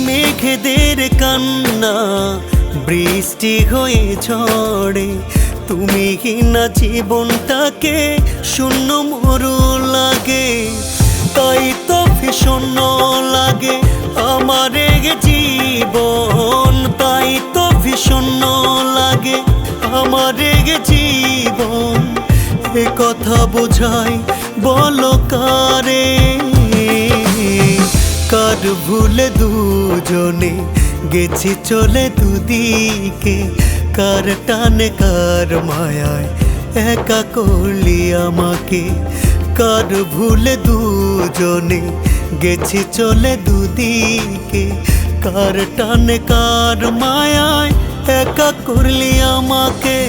মেঘেদের কান্না বৃষ্টি হয়ে ঝড়ে, তুমি না জীবনটাকে শূন্য মরু লাগে। তাই তো ভীষণ লাগে আমার এ জীবন, তাই তো ভীষণ লাগে আমার এ জীবন। এ কথা বোঝাই বলো কারে, কার ভুলে দুজনে গেছি চলে দুদিকে, কার টানে কার মায়ায় একা করলি আমাকে। কার ভুলে দুজনে গেছি চলে দুদিকে, কার টানে কার মায়ায় একা করলি আমাকে।